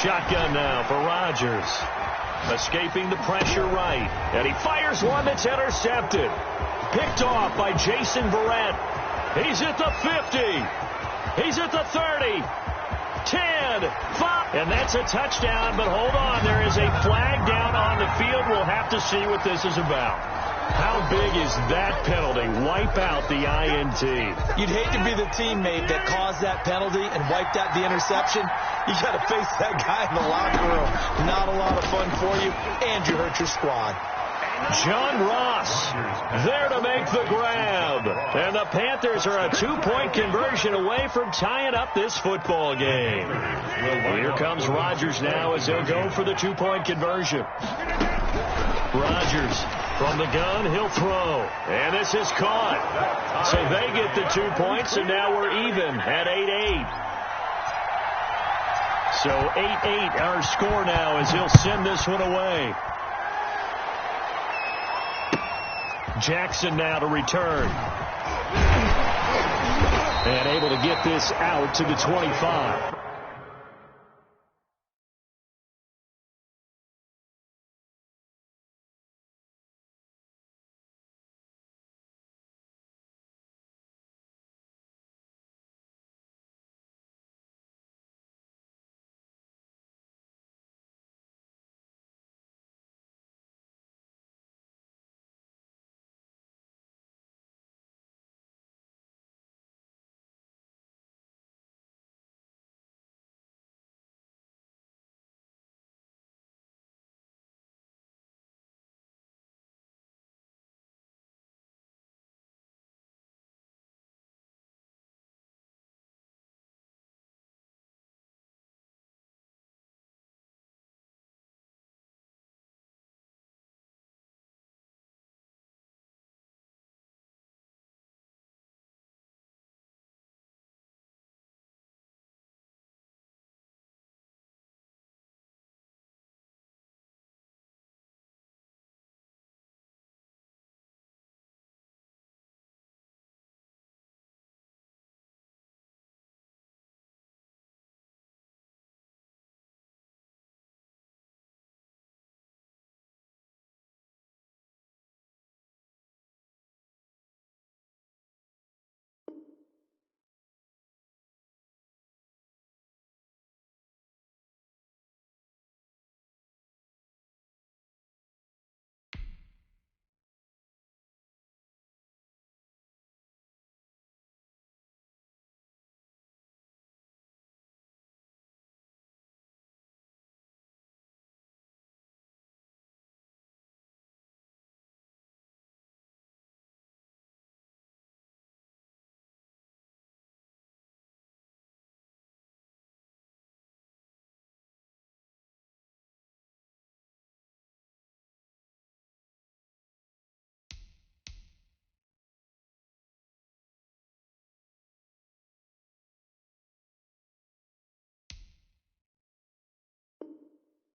Shotgun now for Rodgers. Escaping the pressure right. And he fires one that's intercepted. Picked off by Jason Verrett. He's at the 50. He's at the 30. 10, 5. And that's a touchdown, but hold on. There is a flag down on the field. We'll have to see what this is about. How big is that penalty? Wipe out the INT. You'd hate to be the teammate that caused that penalty and wiped out the interception. You got to face that guy in the locker room. Not a lot of fun for you, and you hurt your squad. John Ross there to make the grab. And the Panthers are a 2-point conversion away from tying up this football game. Here comes Rodgers now as he'll go for the 2-point conversion. Rodgers from the gun, he'll throw. And this is caught. So they get the 2 points, and now we're even at 8-8. So 8-8 our score now as he'll send this one away. Jackson now to return. And able to get this out to the 25.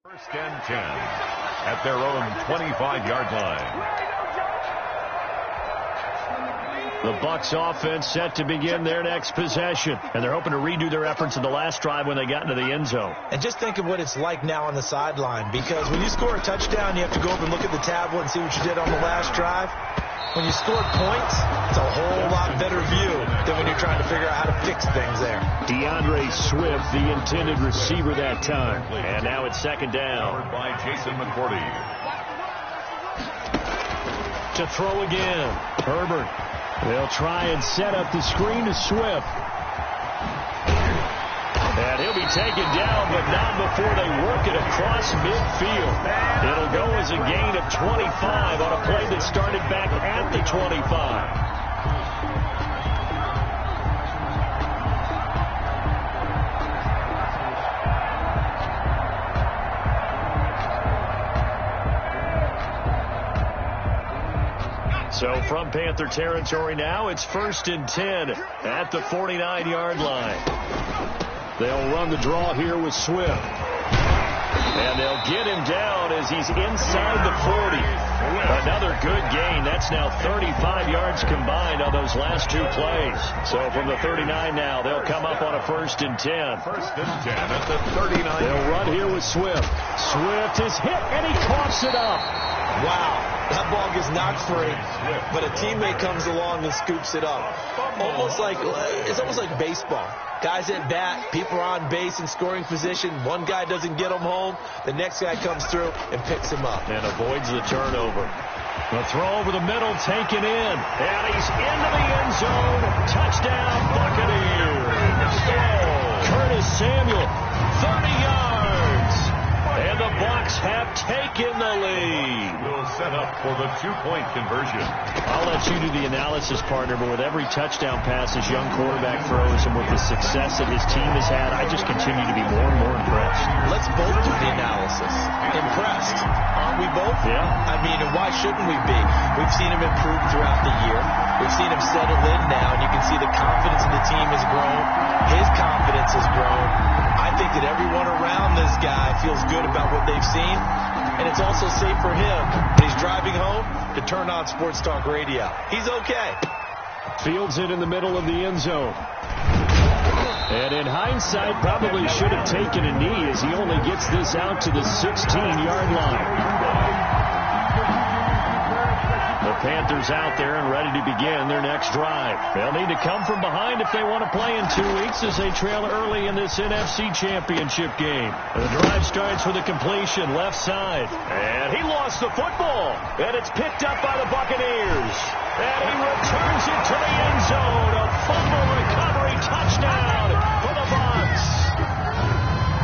First and 10 at their own 25-yard line. The Bucs offense set to begin their next possession, and they're hoping to redo their efforts in the last drive when they got into the end zone. And just think of what it's like now on the sideline, because when you score a touchdown, you have to go up and look at the tablet and see what you did on the last drive. When you scored points, it's a whole lot better view than when you're trying to figure out how to fix things there. DeAndre Swift, the intended receiver that time. And now it's second down. Powered by Jason McCourty. To throw again. Herbert. They'll try and set up the screen to Swift. And he'll be taken down, but not before they work it across midfield. It'll go as a gain of 25 on a play that started back at the 25. So from Panther territory now, it's 1st and 10 at the 49-yard line. They'll run the draw here with Swift. And they'll get him down as he's inside the 40. Another good gain. That's now 35 yards combined on those last two plays. So from the 39 now, they'll come up on a 1st and 10. 1st and 10 at the 39. They'll run here with Swift. Swift is hit, and he coughs it up. Wow, that ball gets knocked free, but a teammate comes along and scoops it up. It's almost like baseball. Guys at bat, people are on base in scoring position. One guy doesn't get him home. The next guy comes through and picks him up. And avoids the turnover. The throw over the middle, taken in. And he's into the end zone. Touchdown, Buccaneers. Curtis Samuel, 30 yards. And the Bucs have taken the lead. Will set up for the 2-point conversion. I'll let you do the analysis, partner, but with every touchdown pass his young quarterback throws and with the success that his team has had, I just continue to be more and more impressed. Let's both do the analysis. Impressed. Aren't we both? Yeah. I mean, and why shouldn't we be? We've seen him improve throughout the year. We've seen him settle in now, and you can see the confidence of the team has grown. His confidence has grown. I think that everyone around this guy feels good about what they've seen, and it's also safe for him when he's driving home to turn on Sports Talk Radio. He's okay. Fields it in the middle of the end zone. And in hindsight, probably should have taken a knee as he only gets this out to the 16-yard line. The Panthers out there and ready to begin their next drive. They'll need to come from behind if they want to play in 2 weeks as they trail early in this NFC Championship game. The drive starts with a completion left side. And he lost the football. And it's picked up by the Buccaneers. And he returns it to the end zone. A fumble recovery touchdown for the Bucs.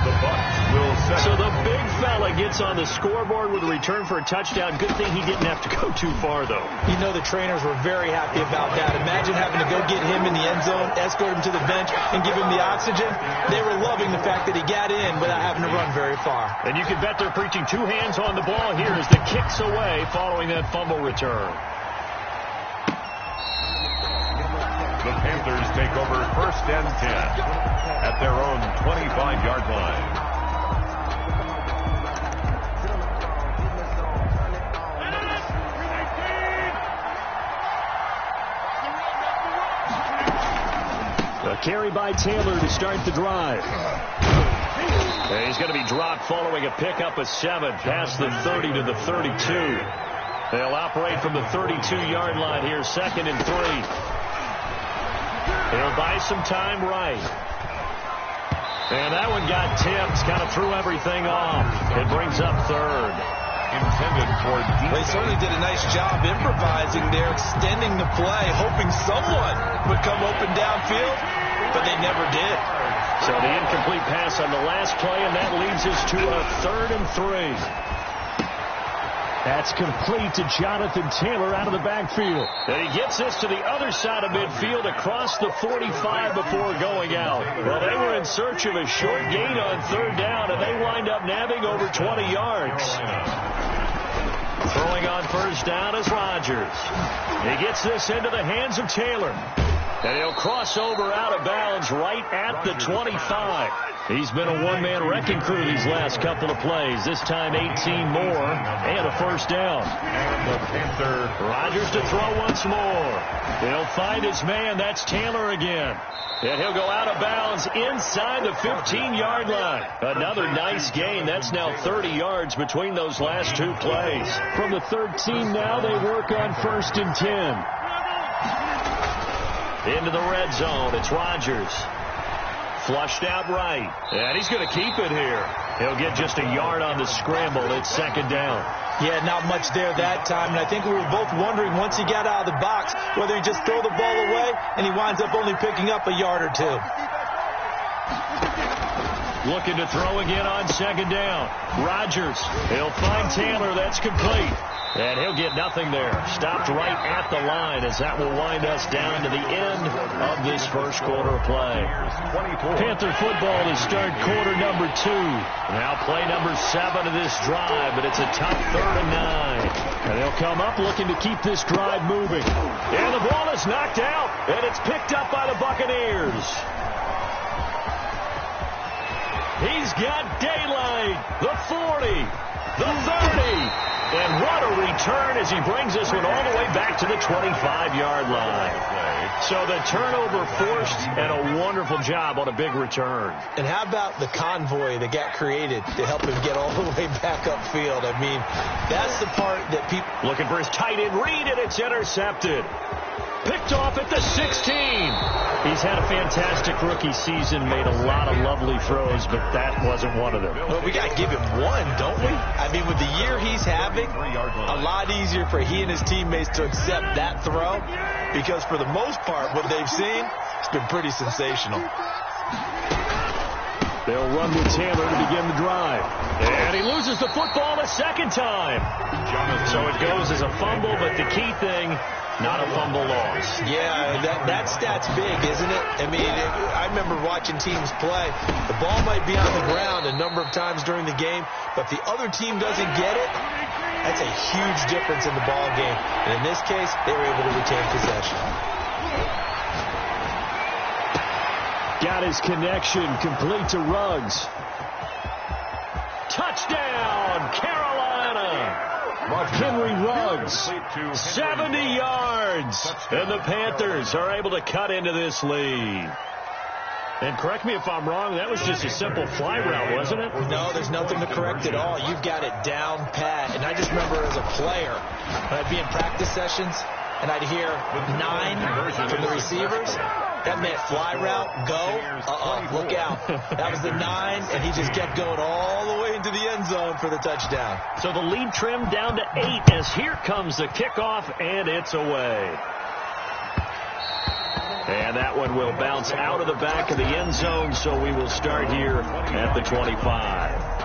The Bucs will set. So the big fella gets on the scoreboard with a return for a touchdown. Good thing he didn't have to go too far, though. You know the trainers were very happy about that. Imagine having to go get him in the end zone, escort him to the bench, and give him the oxygen. They were loving the fact that he got in without having to run very far. And you can bet they're preaching 2 hands on the ball here as the kick's away following that fumble return. The Panthers take over 1st and 10 at their own 25-yard line. A carry by Taylor to start the drive. And he's going to be dropped following a pickup of 7 past the 30 to the 32. They'll operate from the 32-yard line here, 2nd and 3. He'll buy some time right. And that one got tipped, kind of threw everything off. It brings up 3rd. Intended for defense. They certainly did a nice job improvising there, extending the play, hoping someone would come open downfield, but they never did. So the incomplete pass on the last play, and that leads us to a 3rd and 3. That's complete to Jonathan Taylor out of the backfield. And he gets this to the other side of midfield across the 45 before going out. Well, they were in search of a short gain on 3rd down, and they wind up nabbing over 20 yards. Throwing on 1st down is Rodgers. He gets this into the hands of Taylor. And he'll cross over out of bounds right at the 25. He's been a one-man wrecking crew these last couple of plays. This time 18 more and a 1st down. And the Panther. Rodgers to throw once more. He'll find his man. That's Taylor again. And he'll go out of bounds inside the 15-yard line. Another nice gain. That's now 30 yards between those last 2 plays. From the 13 now, they work on 1st and 10. Into the red zone. It's Rodgers. Flushed out right. And he's going to keep it here. He'll get just a yard on the scramble. It's 2nd down. Yeah, not much there that time. And I think we were both wondering once he got out of the box whether he just throw the ball away and he winds up only picking up a yard or 2. Looking to throw again on 2nd down. Rodgers. He'll find Taylor. That's complete. And he'll get nothing there. Stopped right at the line as that will wind us down to the end of this first quarter of play. Panther football to start quarter number 2. Now play number 7 of this drive, but it's a tough 3rd and 9. And they'll come up looking to keep this drive moving. And the ball is knocked out, and it's picked up by the Buccaneers. He's He's got daylight. The 40. The 30. And what a return as he brings this one all the way back to the 25-yard line. So the turnover forced and a wonderful job on a big return. And how about the convoy that got created to help him get all the way back upfield? I mean, that's the part that people... Looking for his tight end read, and it's intercepted. Picked off at the 16. He's had a fantastic rookie season, made a lot of lovely throws, but that wasn't one of them. Well, we got to give him one, don't we? I mean, with the year he's having, a lot easier for he and his teammates to accept that throw, because for the most part, what they've seen, it's been pretty sensational. They'll run with Taylor to begin the drive. And he loses the football a second time. So it goes as a fumble, but the key thing, not a fumble loss. Yeah, that stat's big, isn't it? I mean, I remember watching teams play. The ball might be on the ground a number of times during the game, but if the other team doesn't get it, that's a huge difference in the ball game. And in this case, they were able to retain possession. Got his connection complete to Ruggs. Touchdown, Carolina! Henry Ruggs, 70 yards, and the Panthers are able to cut into this lead. And correct me if I'm wrong, that was just a simple fly route, wasn't it? No, there's nothing to correct at all. You've got it down pat. And I just remember as a player, when I'd be in practice sessions, and I'd hear 9 from the receivers. That meant fly route, go, look out. That was the 9, and he just kept going all the way into the end zone for the touchdown. So the lead trimmed down to 8 as here comes the kickoff, and it's away. And that one will bounce out of the back of the end zone, so we will start here at the 25.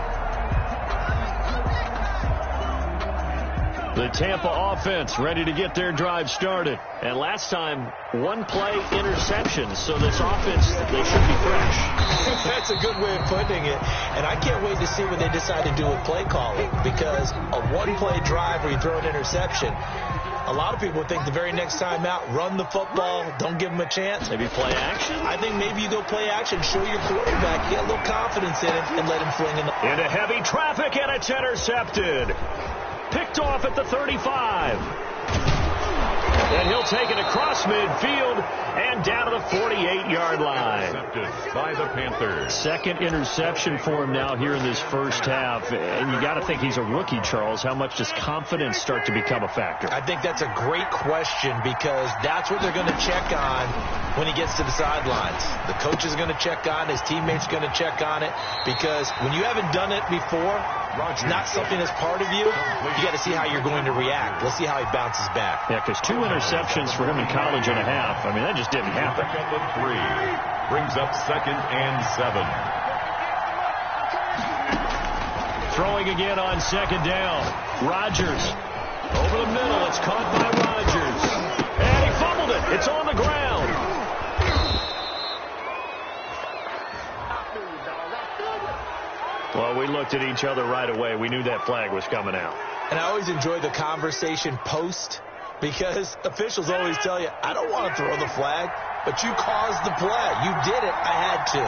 The Tampa offense ready to get their drive started. And last time, one play interception. So this offense, they should be fresh. That's a good way of putting it. And I can't wait to see what they decide to do with play calling. Because a one-play drive where you throw an interception, a lot of people think the very next time out, run the football, don't give them a chance. Maybe play action? I think maybe you go play action, show your quarterback, get a little confidence in him, and let him fling in the... Into heavy traffic, and it's intercepted. Picked off at the 35. And he'll take it across midfield and down to the 48-yard line. Intercepted by the Panthers. Second interception for him now here in this first half. And you got to think he's a rookie, Charles. How much does confidence start to become a factor? I think that's a great question because that's what they're going to check on when he gets to the sidelines. The coach is going to check on, his teammates going to check on it, because when you haven't done it before, it's not something that's part of you. You got to see how you're going to react. Let's see how he bounces back. Yeah, because 2 interceptions for him in college and a half. I mean, that just didn't happen. Second and 3 brings up 2nd and 7. Throwing again on 2nd down. Rodgers over the middle. It's caught by Rodgers. And he fumbled it. It's on the ground. Well, we looked at each other right away. We knew that flag was coming out. And I always enjoy the conversation post because officials always tell you, I don't want to throw the flag, but you caused the play. You did it. I had to.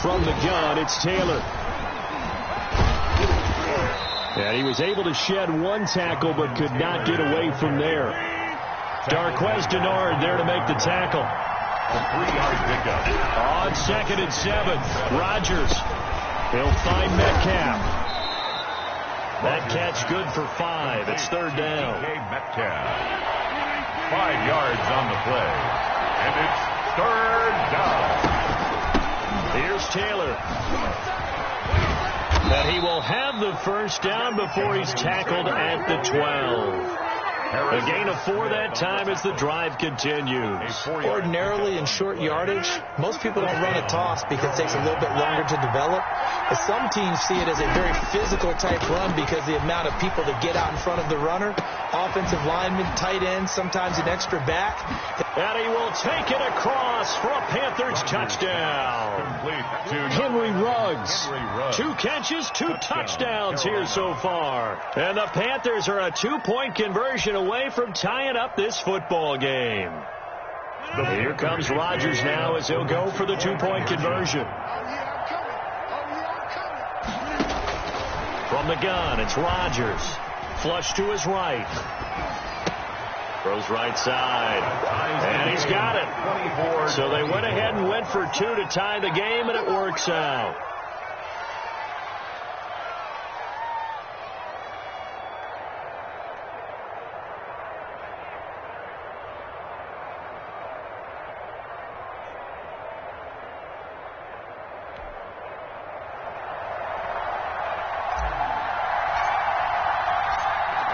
From the gun, it's Taylor. And he was able to shed one tackle but could not get away from there. Darquez Denard there to make the tackle. A 3-yard pickup. On 2nd and 7, Rodgers. He'll find Metcalf. That catch good for 5. It's 3rd down. Metcalf. 5 yards on the play. And it's 3rd down. Here's Taylor. And he will have the first down before he's tackled at the 12. A gain of 4 that time as the drive continues. Ordinarily in short yardage, most people don't run a toss because it takes a little bit longer to develop. But some teams see it as a very physical type run because the amount of people that get out in front of the runner, offensive linemen, tight ends, sometimes an extra back. And he will take it across for a Panthers touchdown. Henry Ruggs. 2 catches, 2 touchdowns here so far. And the Panthers are a 2-point conversion away from tying up this football game. Here comes Rodgers now as he'll go for the 2-point conversion. From the gun, it's Rodgers. Flush to his right. Throws right side. And he's got it. So they went ahead and went for 2 to tie the game, and it works out.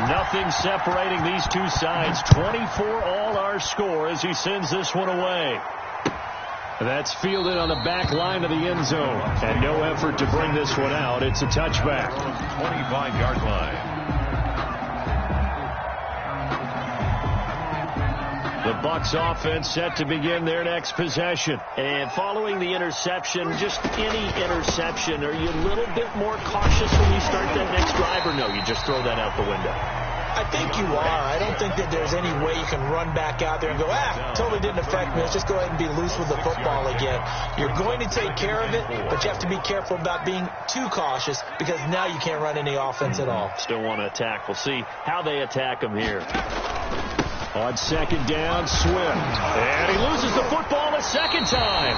Nothing separating these two sides. 24 all our score as he sends this one away. That's fielded on the back line of the end zone. And no effort to bring this one out. It's a touchback. 25-yard line. The Bucs offense set to begin their next possession. And following the interception, just any interception, are you a little bit more cautious when you start that next drive, or no, you just throw that out the window? I think you are. I don't think that there's any way you can run back out there and go, totally didn't affect me. Let's just go ahead and be loose with the football again. You're going to take care of it, but you have to be careful about being too cautious because now you can't run any offense at all. Still want to attack. We'll see how they attack him here. On second down, Swift. And he loses the football a second time.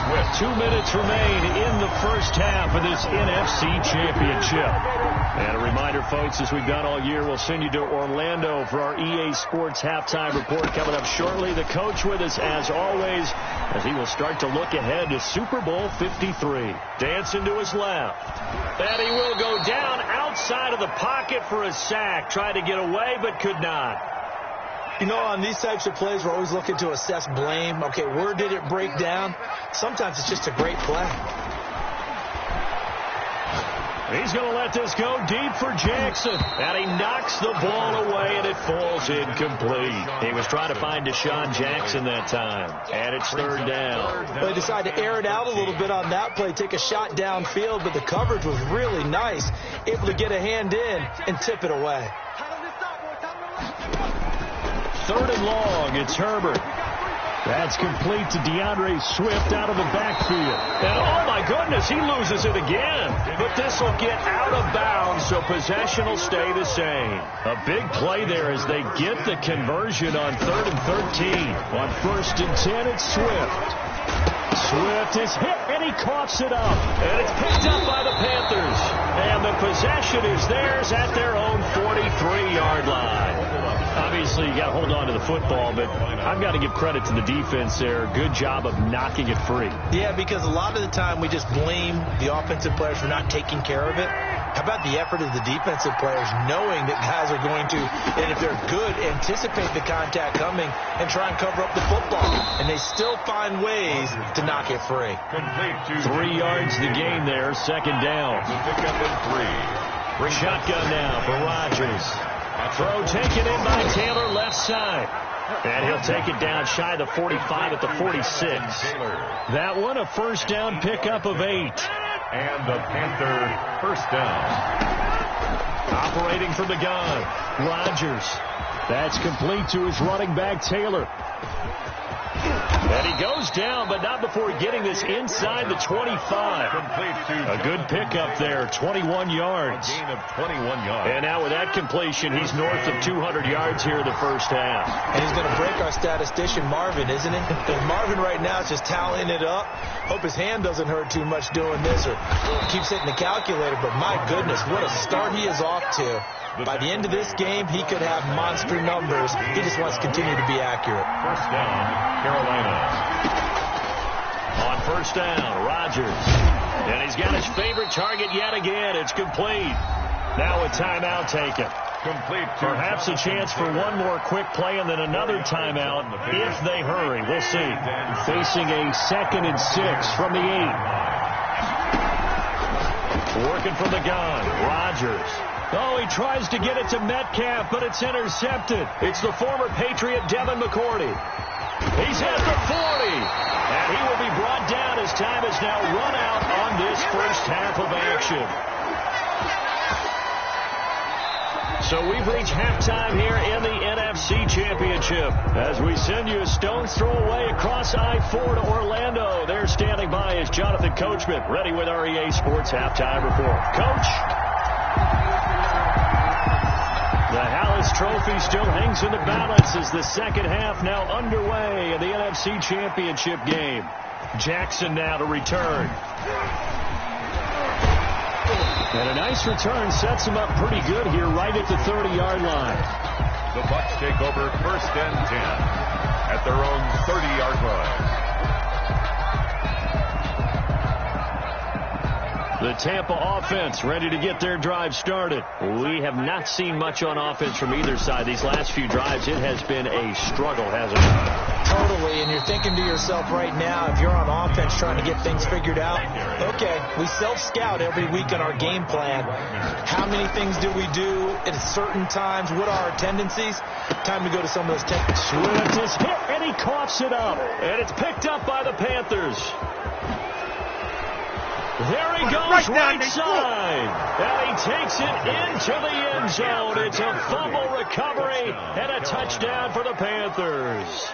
Swift. 2 minutes remain in the first half of this NFC Championship. And a reminder, folks, as we've done all year, we'll send you to Orlando for our EA Sports halftime report coming up shortly. The coach with us, as always, as he will start to look ahead to Super Bowl 53. Dancing to his left. And he will go down outside of the pocket for a sack. Tried to get away, but could not. You know, on these types of plays, we're always looking to assess blame. Okay, where did it break down? Sometimes it's just a great play. He's going to let this go deep for Jackson. And he knocks the ball away, and it falls incomplete. He was trying to find Deshaun Jackson that time. And it's third down. They decided to air it out a little bit on that play, take a shot downfield, but the coverage was really nice. Able to get a hand in and tip it away. Third and long, it's Herbert. That's complete to DeAndre Swift out of the backfield. And oh my goodness, he loses it again. But this will get out of bounds, so possession will stay the same. A big play there as they get the conversion on 3rd and 13. On 1st and 10, it's Swift. Swift is hit, and he coughs it up. And it's picked up by the Panthers. And the possession is theirs at their own 43-yard line. Obviously, you got to hold on to the football, but I've got to give credit to the defense there. Good job of knocking it free. Yeah, because a lot of the time we just blame the offensive players for not taking care of it. How about the effort of the defensive players knowing that guys are going to, and if they're good, anticipate the contact coming and try and cover up the football. And they still find ways to knock it free. 3 yards the gain there, second down. Shotgun now for Rodgers. Throw taken in by Taylor left side. And he'll take it down shy of the 45 at the 46. That one a first down pickup of 8. And the Panther first down. Operating from the gun, Rodgers. That's complete to his running back, Taylor. And he goes down, but not before getting this inside the 25. A good pickup there, 21 yards. A gain of 21 yards. And now with that completion, he's north of 200 yards here in the first half. And he's going to break our statistician, Marvin, isn't he? Because Marvin right now is just tallying it up. Hope his hand doesn't hurt too much doing this or keeps hitting the calculator. But my goodness, what a start he is off to. By the end of this game, he could have monster numbers. He just wants to continue to be accurate. First down, Carolina. On first down, Rodgers. And he's got his favorite target yet again. It's complete. Now a timeout taken. Complete. Perhaps a chance for one more quick play and then another timeout if they hurry. We'll see. Facing a 2nd and 6 from the 8. Working from the gun, Rodgers. Oh, he tries to get it to Metcalf, but it's intercepted. It's the former Patriot Devin McCourty. He's at the 40, and he will be brought down as time has now run out on this first half of action. So we've reached halftime here in the NFC Championship as we send you a stone's throw away across I-4 to Orlando. There standing by is Jonathan Coachman, ready with our EA Sports Halftime Report. Coach? The Hallis Trophy still hangs in the balance as the second half now underway in the NFC Championship game. Jackson now to return. And a nice return sets him up pretty good here right at the 30-yard line. The Bucs take over first and 10 at their own 30-yard line. The Tampa offense ready to get their drive started. We have not seen much on offense from either side. These last few drives, it has been a struggle, hasn't it? Totally, and you're thinking to yourself right now, if you're on offense trying to get things figured out, okay, we self-scout every week on our game plan. How many things do we do at certain times? What are our tendencies? Time to go to some of those techniques. Swift is hit, and he coughs it up. And it's picked up by the Panthers. There he goes, right side, and he takes it into the end zone. It's a fumble recovery and a touchdown for the Panthers.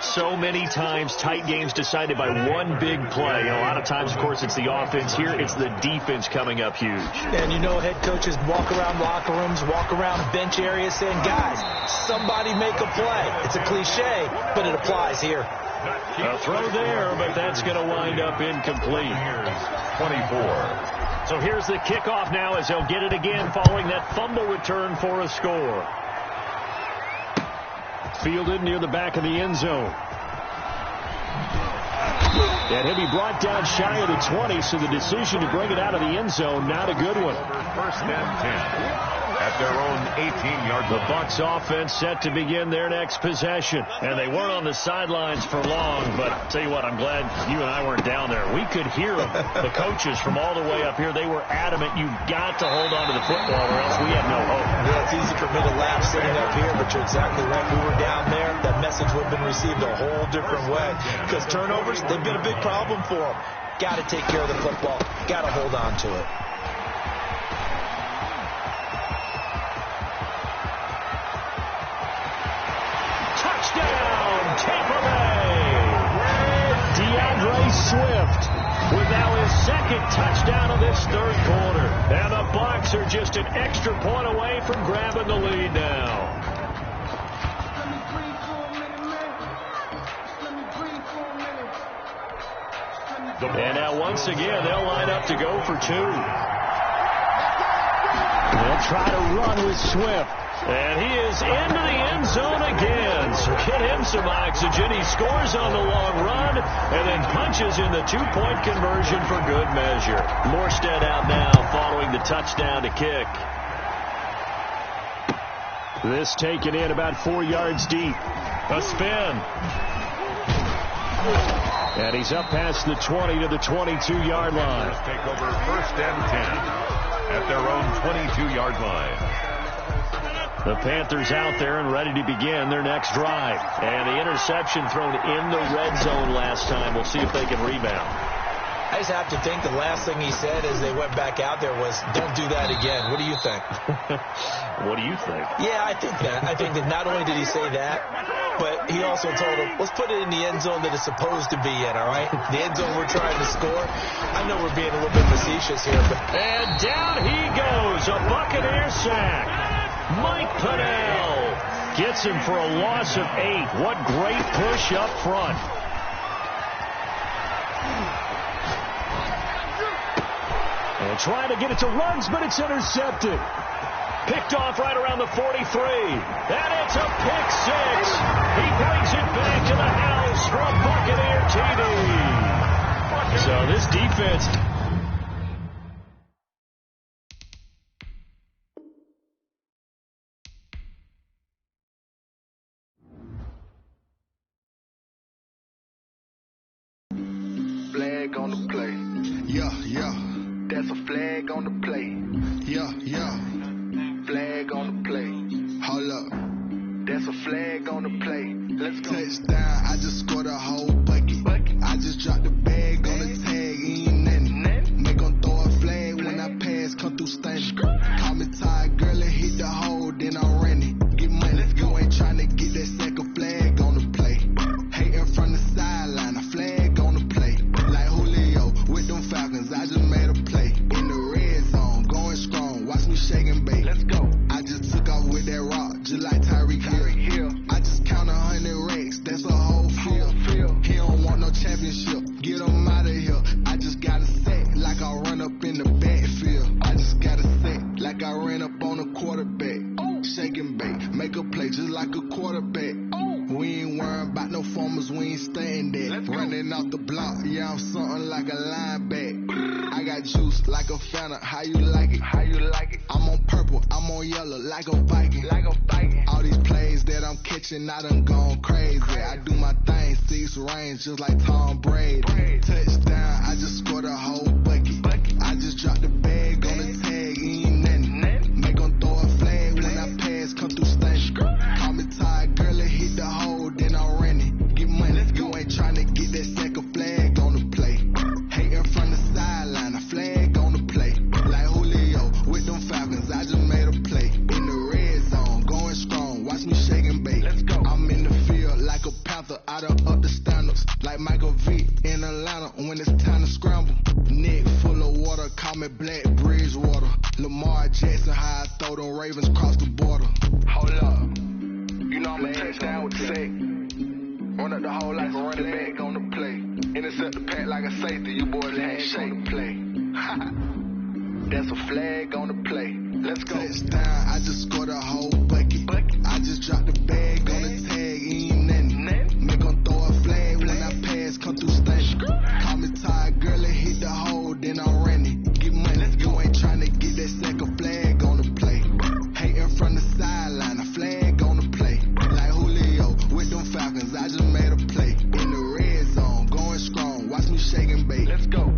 So many times, tight games decided by one big play. A lot of times, of course, it's the offense. Here, it's the defense coming up huge. And you know, head coaches walk around locker rooms, walk around bench areas saying, guys, somebody make a play. It's a cliche, but it applies here. A throw there, but that's going to wind up incomplete. 24. So here's the kickoff now as they'll get it again following that fumble return for a score. Fielded near the back of the end zone. And he'll be brought down shy of the 20, so the decision to bring it out of the end zone, not a good one. First and 10. At their own 18-yard line. The Bucs offense set to begin their next possession. And they weren't on the sidelines for long, but I'll tell you what, I'm glad you and I weren't down there. We could hear them, the coaches from all the way up here. They were adamant, you've got to hold on to the football or else we have no hope. Yeah, it's easy for me to laugh sitting up here, but you're exactly right. We were down there. That message would have been received a whole different way. Because turnovers, they've been a big problem for them. Got to take care of the football. Got to hold on to it. Swift with now his second touchdown of this third quarter. And the Bucs are just an extra point away from grabbing the lead now. And now once again, they'll line up to go for two. They'll try to run with Swift. And he is into the end zone again. So get him some oxygen. He scores on the long run and then punches in the two-point conversion for good measure. Morstead out now following the touchdown to kick. This taken in about 4 yards deep. A spin. And he's up past the 20 to the 22-yard line. Let's take over first and 10 at their own 22-yard line. The Panthers out there and ready to begin their next drive. And the interception thrown in the red zone last time. We'll see if they can rebound. I just have to think the last thing he said as they went back out there was, don't do that again. What do you think? What do you think? Yeah, I think that. I think that not only did he say that, but he also told him, let's put it in the end zone that it's supposed to be in, all right? The end zone we're trying to score. I know we're being a little bit facetious here, but... And down he goes, a Buccaneer sack. Mike Pennell gets him for a loss of 8. What great push up front. And trying to get it to runs, but it's intercepted. Picked off right around the 43. And it's a pick six. He brings it back to the house for a Buccaneer TD. So this defense... Flag on the play. Yeah, yeah. That's a flag on the play. Yeah, yeah. Flag on the play. Hold up. That's a flag on the play. Let's go. Touchdown, I just scored a whole bucket. I just dropped the bag on the tag, ain't nothing. Make them throw a flag when I pass, come through stunning. Call me promise we ain't staying there. Running off the block, yeah, I'm something like a linebacker. I got juice like a Fanta, how you like it? How you like it? I'm on purple, I'm on yellow, like a Viking. Like a Viking. All these plays that I'm catching, I done gone crazy. I do my thing, 6 range, just like Tom Brady. Touchdown, I just scored a whole bucket. I just dropped the bag on the tag, ain't nothing. Make 'em throw a flag when I pass, come through station. Call me tired, girl, and hit the hole, then I'm running. Get money, you ain't tryna get that second flag on the play. Hating from the sideline, a flag on the play. Like Julio with them Falcons, I just made a play. In the red zone, going strong, watch me shake and bake. Let's go. I'm in the field like a Panther, I done up the standards. Like Michael V in Atlanta when it's time to scramble. Neck full of water, call me Black Bridgewater. Lamar Jackson, how I throw them Ravens cross the border. Hold up, you know I'm a touchdown with the sack. Run up the hole like a running back on the play. Intercept the pack like a safety, you boys ain't on the play. That's a flag on the play. Let's go. Touchdown, I just scored a whole bucket. I just dropped the bag on the tag, ain't nothing. Make 'em throw a flag when I pass, come through station. Call me tired, girl, and hit the hole, then I'm running. Get money, you ain't tryna get that second flag on the play. Hating from the sideline, a flag on the play. Like Julio with them Falcons, I just made a play. In the red zone, going strong, watch me shake and bake. Let's go.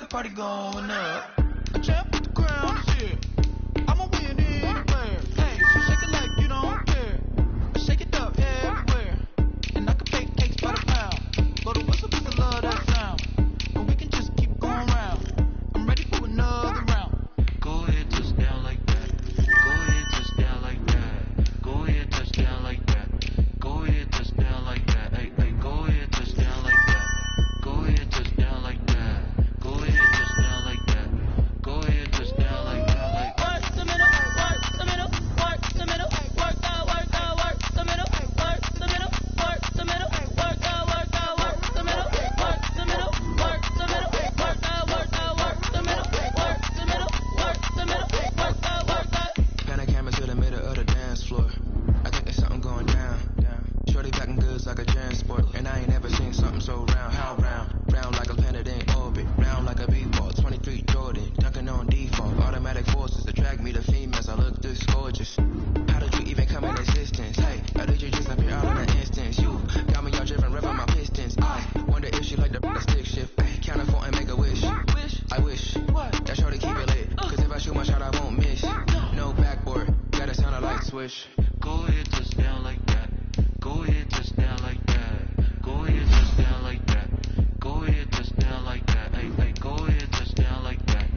Party going up. A champ with the crown is here. I'm a winning player. Hey, so shake it like you don't care. I shake it up everywhere. And I can bake cakes by the pound. Blow the whistle, people love that sound. But we can just keep going round. I'm ready for another round. Go ahead, touch down like that. Go ahead, touch down like that. Go ahead, touch down like that. Go ahead, touch down like that. Hey, hey, go ahead, touch down like that. Go ahead, touch down like that. Go ahead. Like a transport, and I ain't never seen something so round. How round? Round like a planet in orbit, round like a b-ball. 23 Jordan, dunking on default. Automatic forces attract me to females. I look this gorgeous. How did you even come in existence? Hey, how did you just appear out in an instance? You got me all driven, revving my pistons. I wonder if she like the stick shift. Hey, count it 4 and make a wish. I wish that shorty keep it lit. Cause if I shoot my shot, I won't miss. No backboard, gotta sound a light switch. Go ahead, touch down like that. Go ahead, touch down like that. Go ahead, touch down like that. Go ahead, touch down like that. Hey, hey, go ahead, touch down like that.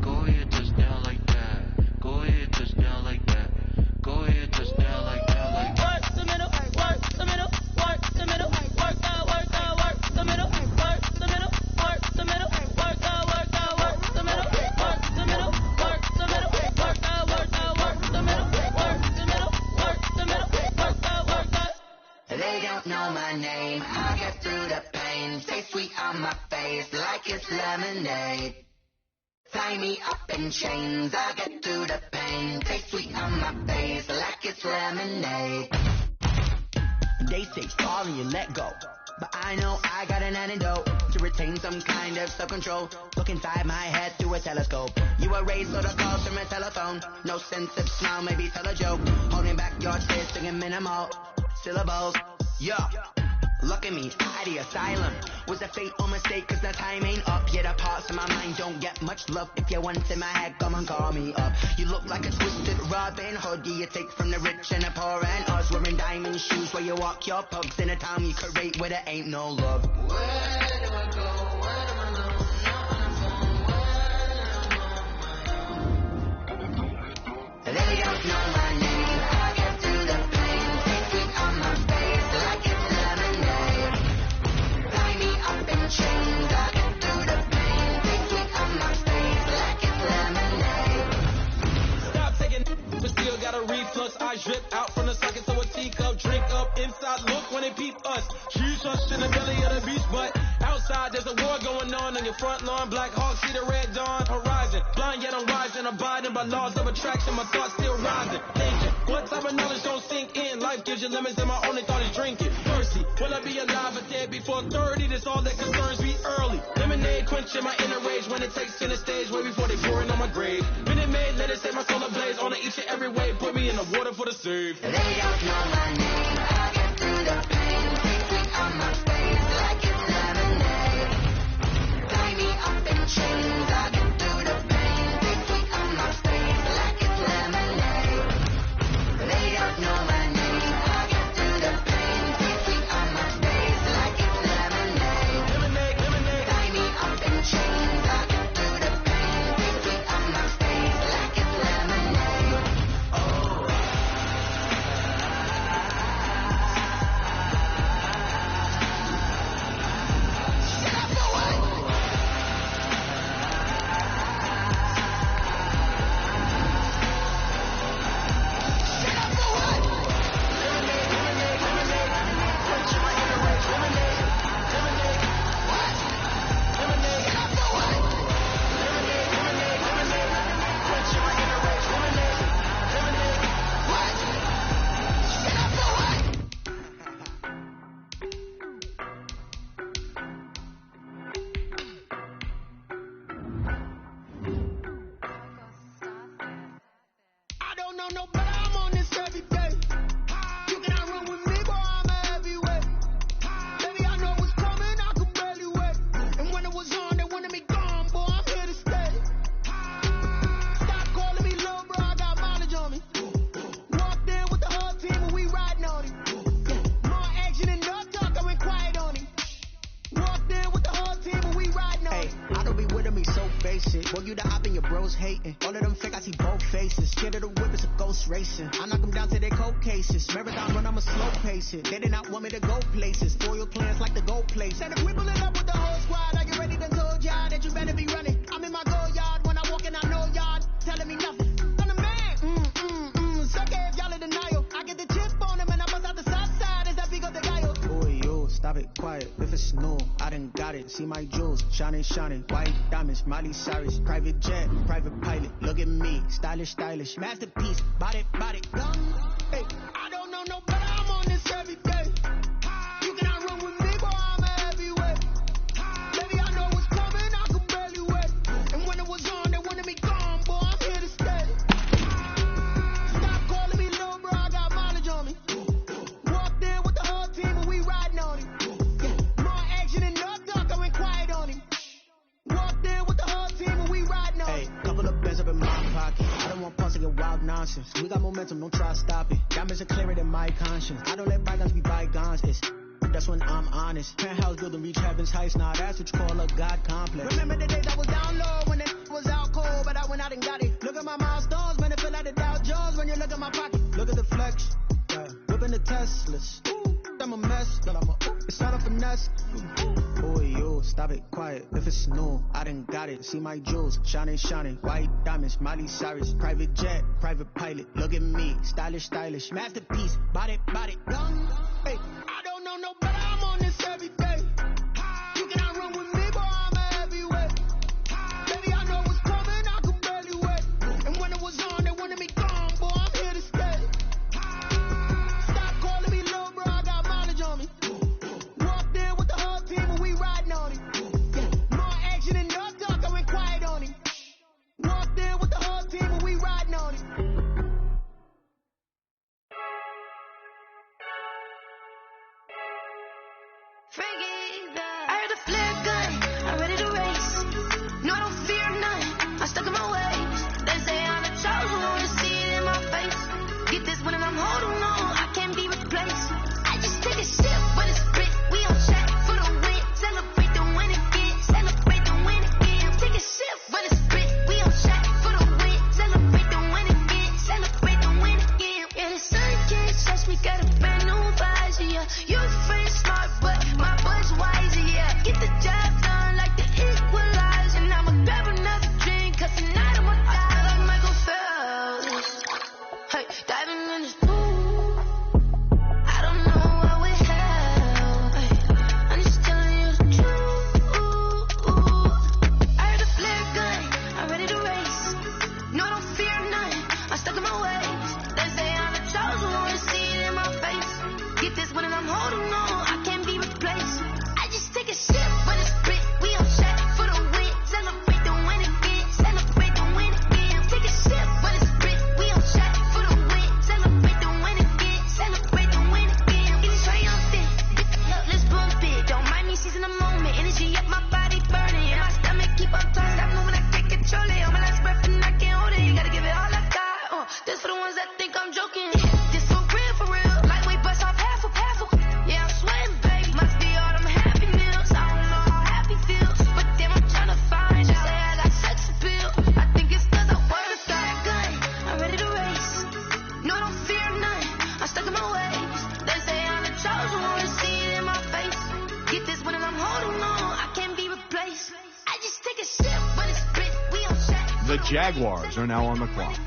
Go ahead, touch down like that. Go ahead, touch down like that. Go ahead, touch down like that. Like work the middle, work the middle, work the middle, work the middle, work the middle, work the middle, work the middle, work the middle, work the middle, work the middle, work the middle, work the middle, work the middle, work the middle. They don't know my name, I get through the pain. Stay sweet on my face like it's lemonade. Tie me up in chains, I get through the pain. Stay sweet on my face like it's lemonade. They say fall and you let go, but I know I got an antidote to retain some kind of self-control. Look inside my head through a telescope. You erase all the calls from a telephone. No sense of smile, maybe tell a joke. Holding back your tears, singing minimal syllables. Yeah, look at me, out of the asylum. Was a fate or mistake, cause the time ain't up. Yet the parts of my mind don't get much love. If you're once in my head, come and call me up. You look like a twisted Robin Hood. You take from the rich and the poor and us. Wearing diamond shoes where you walk your pugs. In a town you create where there ain't no love. Where do I go? Where do I know? Not on the phone. They don't know my name. I get through the pain. Take sweet on my face. Like speak up, drink up, inside look when they peep us. Huge us in the belly of the beast, but outside there's a war going on your front lawn. Black Hawk see the red dawn horizon. Blind yet I'm rising, abiding by laws of attraction. My thoughts still rising. Danger. What type of knowledge don't sink in? Life gives you limits and my only thought is drinking. Mercy. Will I be alive or dead before 30? That's all that concerns me early. Lemonade quenching my inner rage when it takes center stage way before they pour it on my grave. Minute Maid, let it set my soul ablaze. On each and every way, put me in the water for the save. They don't know my name. I get through the pain. Taste sweet on my face like it's lemonade. Tie me up in chains. I get through the pain. Taste sweet on my face like it's lemonade. They don't know my name. I get through the pain. Taste sweet on my face like it's lemonade. Lemonade, lemonade. Tie me up in chains. I get through the pain. Taste sweet on my face like it's lemonade. I don't know no better, I'm on this every day. You cannot run with me, boy, I'm a heavyweight. Baby, I know what's coming, I could barely wait. And when it was on, they wanted me gone, boy, I'm here to stay. Stop calling me little bro, I got mileage on me. Walked in with the whole team and we riding on him. More action and no talk, I went quiet on him. Walked in with the whole team and we riding on him. I don't be with me so basic. Boy, you the op and your bros hating. All of them fake, I see both faces. Scared of the whip, it's a ghost racing. I knock them down to their cold cases. Marathon run, I'ma slow pace it. They did not want me to go places. Foil plans like the gold place. And if we pulling up with the whole squad, are you ready to told y'all that you better be running? I'm in my go yard. When I walk in, I know y'all telling me nothing. I'm the man. Suck it if y'all in denial. I get the chip on him and I bust out the south side. Is that Pico de Gallo? Boy, yo, stop it, quiet. If it's new, I done got it. See my jewels, shining, shining. White diamonds, Miley Cyrus. Private jet, private pilot. Look at me, stylish, stylish. Masterpiece, body, gun. Hey, I don't know no better, I'm on this every day. You cannot run with me, boy, I'm a heavyweight. Baby, I know what's coming, I could barely wait. And when it was on, they wanted me gone, boy, I'm here to stay. Stop calling me little bro, I got mileage on me. Walked in with the whole team and we riding on him. More action and no talk, I went quiet on him. Walked in with the whole team and we riding on him. Hey, couple of bands up in my pocket. I don't want pause to get wild nonsense. We got momentum, don't try to stop it. Diamonds are clearer than my conscience. I don't let bygones be bygones. That's when I'm honest. Penthouse building reach heaven's heights. Now that's what you call a God complex. Remember the days I was down low when it was out cold, but I went out and got it. Look at my milestones, man, it feel like the Dow Jones when you look at my pocket. Look at the flex. Yeah. Whipping the Teslas. I'm a mess, but it's not a finesse. Boy, yo, stop it, quiet. If it's new, I done got it. See my jewels, shining, shining. White diamonds, Miley Cyrus. Private jet, private pilot. Look at me, stylish, stylish. Masterpiece, body, gun. Hey, I don't know no better, I'm on this every day. You cannot run with me, boy, I'm a heavyweight. Baby, I know what's coming, I could barely wait. And when it was on, they wanted me gone, boy, I'm here to stay. Stop calling me little bro, I got mileage on me. Walked in with the whole team and we riding on him. More action and no talk, I went quiet on him. Walked in with the whole team and we riding on him. I heard a flare gun, I'm ready to race. No, I don't fear none, I'm stuck in my ways. They say I'm the chosen one, to see it in my face. Get this when I'm holding on, I can't be replaced. I just take a sip when it's split, we on track for the win. Celebrate the win again, celebrate the win again. Take a sip when it's split, we on track for the win. Celebrate the win again, celebrate the win again. Yeah, the sun can't touch me, got a brand new visor, yeah. Your friend smart, but my boy's wiser, yeah. Get the job done like the equalizer. And I'ma grab another drink, cause tonight I'ma die like Michael Phelps. Hey, diving in this pool. this for the ones that think I'm joking. This for real. Lightweight bust off half a. Yeah, I'm sweating, baby. Must be all them happy meals. I don't know how happy feels, but damn, I'm trying to find out. Say I got sex appeal. I think it's 'cause I work a gun. I'm ready to race. No, I don't fear nothing. I'm stuck in my ways. They say I'm the chosen one. See it in my face. Get this when I'm holding on. I can't be replaced. I just take a sip, but it's split. We on check. The Jaguars are now on the clock.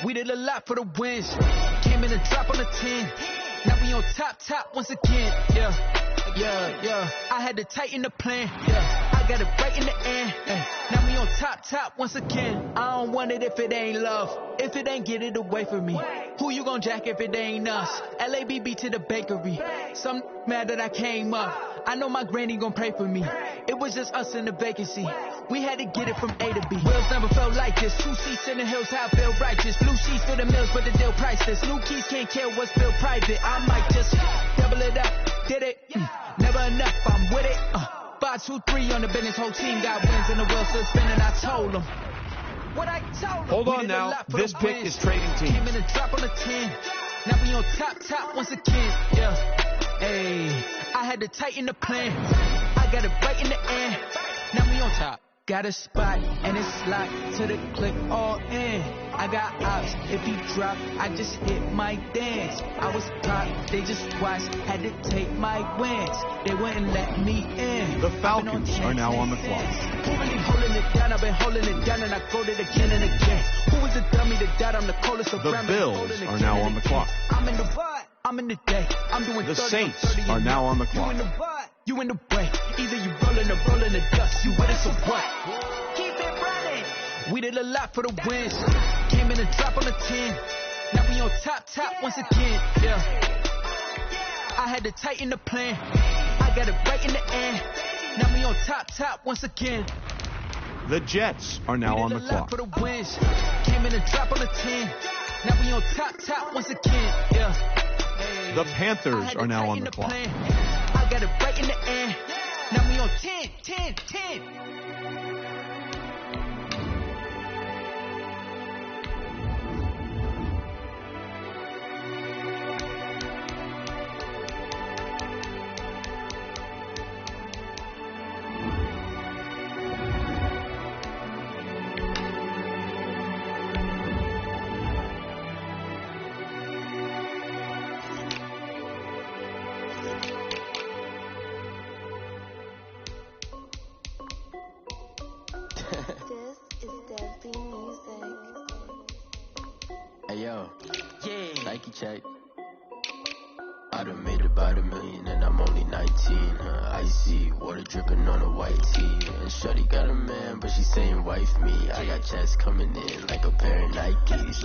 We did a lot for the wins. Came in and drop on the 10. Now we on top once again. Yeah. I had to tighten the plan. Yeah. I got it right in the end. Now we on top once again. I don't want it if it ain't love. If it ain't, get it away from me. Who you gon' jack if it ain't us? LABB to the bakery. Some mad that I came up. I know my granny gon' pray for me. It was just us in the vacancy. We had to get it from A to B. Wheels never felt like this. 2 seats in the hills, how I feel righteous. Blue sheets for the mills, but the deal priceless. New keys can't kill what's built private. I might just double it up. Did it? Never enough, I'm with it. 5, 2, 3 on the business. Whole team got wins and the wheels still spinning. I told them what I told them. Hold on now. This pick is trading teams. Came in and drop on the 10. Now we on top once again. Yeah. Hey, I had to tighten the plan. I got it right in the end. Now we on top. Got a spot and it's locked to the click all in. I got ops. If he drop, I just hit my dance. I was caught, they just watched. Had to take my wins. They wouldn't let me in. The Falcons are now on the clock. Who really holding it down? I've been holding it down and I quote it again and again. Who was the dummy that died? I'm the coldest of The Bills are now on the clock. I'm in the vibe. I'm in the day. I'm doing the Saints are now on the clock. You in the vibe. You in the way. Either you rolling or rolling the dust. You with us or what? Keep it running. We did a lot for the wins. Came in and drop on the 10. Now we on top once again. Yeah. I had to tighten the plan. I got it right in the end. Now we on top once again. The Jets are now on the clock. For the wins. Came in and drop on the 10. Now we on top once again. Yeah. The Panthers are now on the clock. I got it right in the end. Now we on 10. Check. I done made about $1 million and I'm only 19. Icy water dripping on a white tee. And shorty got a man, but she saying wife me. I got checks coming in like a pair of Nikes.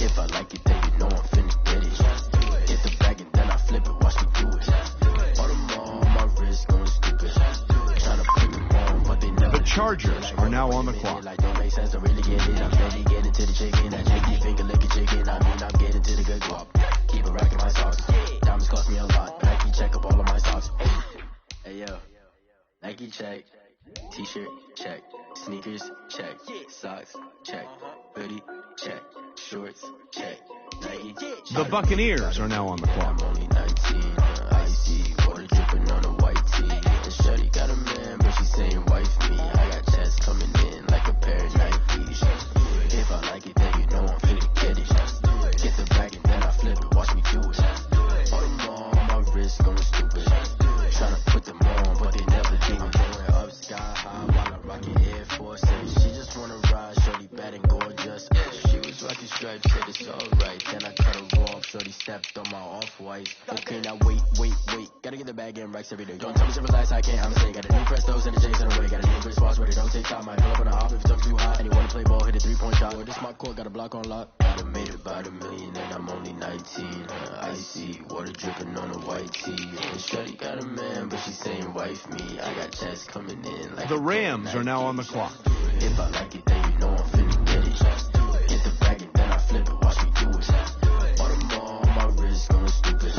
If I like it, then you know I'm finna get it. Get the bag and then I flip it, watch me do it. All them on my wrist going stupid. Tryna put them on, but they never. The Chargers are now on the clock. Like don't make sense to really get it. I'm steady getting to the chicken. That chicky finger licking chicken. I mean I'm getting to the good guap. Keep a rack in my socks. Diamonds cost me a lot. Nike check up all of my socks. Hey yo, Nike check. T-shirt check. Sneakers check. Socks check. Hoodie check. Shorts check. Nike. The Buccaneers are now on the clock. I'm only 19. Icy water dripping on a white tee. And shorty got a man, but she saying wife me. I got checks coming in like a pair of Nikes. If I like it, then you know I'm finna get it. Get the bag and then I flip it, watch me do it. All them on my wrist going stupid. Tryna put them on, but they never do it. Going up sky high while I'm rocking Air Force. She just wanna ride, shorty bad and gorgeous. She was rocking stripes, said it's alright. Then I cut her off, shorty stepped on my off-white. Okay, now wait. Gotta get the bag and racks every day. Don't tell me to relax, I can't, I'm saying. Got a new Prestos and a J's in the way. Got a new Chris Fox, where they don't take time. Might pull up on a hop if it's up too high. And you wanna play ball, hit a 3-point shot. Or this my court, got a block on lock. Made about $1 million and I'm only 19. Icy, water dripping on a white tee. And Shorty got a man, but she's saying wife me. I got checks coming in. Like the Rams are now on the clock. If I like it, then you know I'm finna get it. Get the bag and then I flip it. Watch me do it. All them on my wrist going stupid.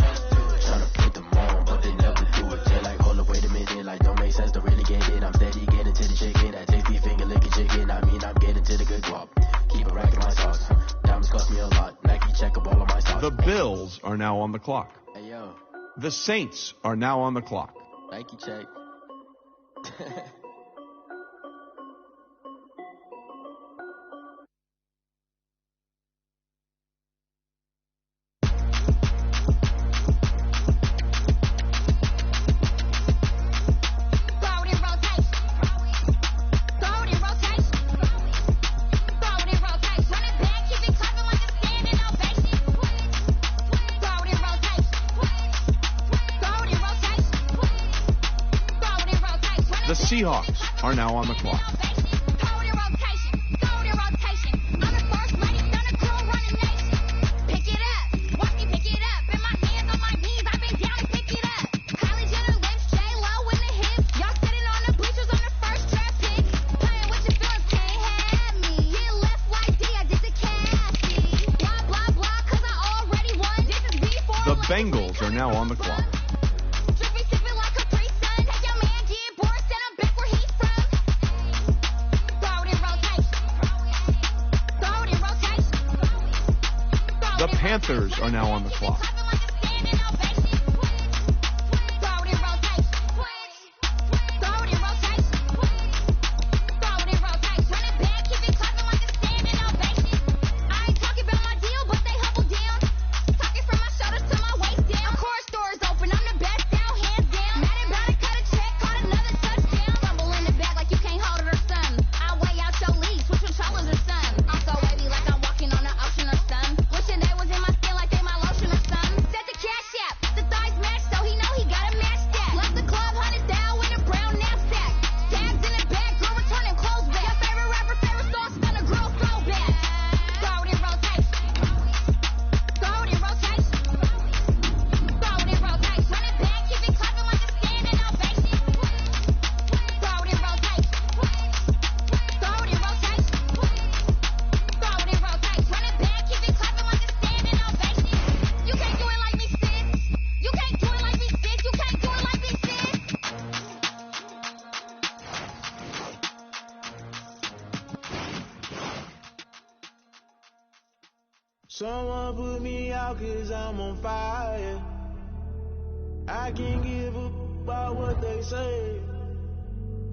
Tryna put them on, but they never do it. They're like, hold up, wait a minute. Like, don't make sense to really get it. I'm steady getting to the chicken. That tasty finger licking chicken. I mean, I'm getting to the good guap. Keep a rack in my sauce. Diamonds cost me a lot. Nike check up all of my sauce. The Bills are now on the clock. Hey, yo. The Saints are now on the clock. Nike check. The Seahawks are now on the clock. The Bengals are now on the clock. The Panthers are now on the clock. Someone put me out 'cause I'm on fire. I can't give up about what they say.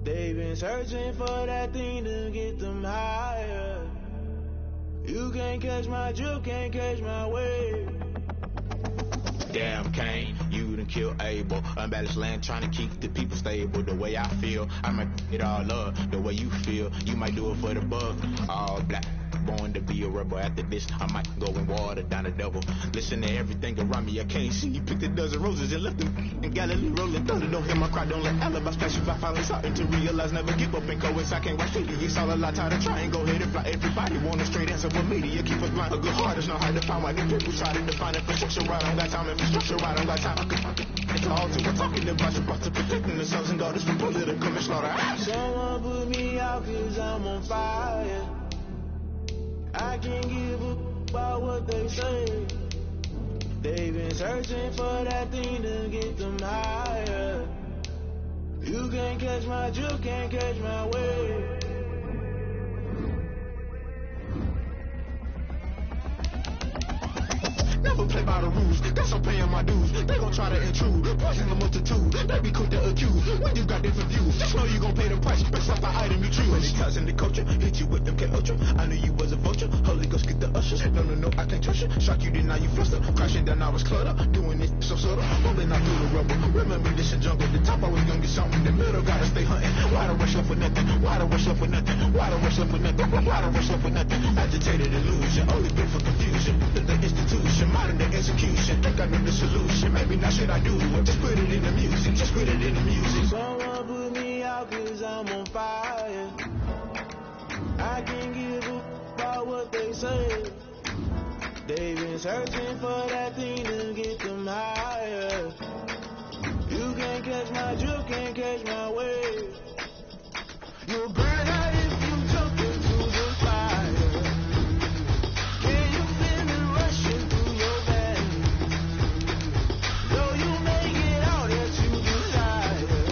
They've been searching for that thing to get them higher. You can't catch my drip, can't catch my wave. Damn, Kane, you done killed Abel. Unbalanced land, trying to keep the people stable. The way I feel, I might it all up. The way you feel, you might do it for the buck. All black, born to be a rebel. After this, I might go and water down the devil. Listen to everything around me, I can't see. You picked a dozen roses and left them in Galilee rolling thunder. Don't hear my cry, don't let alibis pass you by. Finally starting to realize, never give up and coincide. Can't watch TV, it's all a lot. Tired of trying, go ahead and fly. Everybody want a straight answer with media. Keep us blind, a good heart is not hard to find. Why these people try to define infrastructure right? I don't got time, infrastructure right, I don't got time. It's all to we're talking about your to protecting the sons and daughters from political and slaughter. Someone put me out 'cause I'm on fire. I can't give up about what they say. They've been searching for that thing to get them higher. You can't catch my drift, can't catch my wave. Never play by the rules, guess I'm paying my dues. They gon' try to intrude, poison the multitude. They be quick to accuse, when you got different views. Just know you gon' pay the price, based off the item you choose. Many times in the culture, hit you with them K-Ultra. I knew you was a vulture, Holy Ghost get the ushers. No, I can't trust you. Shock you, then now you fluster. Crashing down, I was cluttered. Doing it so subtle, rolling out through the rubble. Remember this in jungle, the top I was gonna get something. The middle gotta stay hunting. Why the rush up for nothing? Why the rush up for nothing? Why the rush up for nothing? Why the rush up for nothing? Agitated illusion, only built for confusion. The institution, modern day execution. Think I know the solution. Maybe not shit I do. Just put it in the music. Just put it in the music. Someone put me out 'cause I'm on fire. I can't give up about what they say. been searching for that thing to get them higher. You can't catch my drift, can't catch my wave. You'll burn out if you jump into the fire. Can you feel it rushing through your veins? Though you may get all that you desire.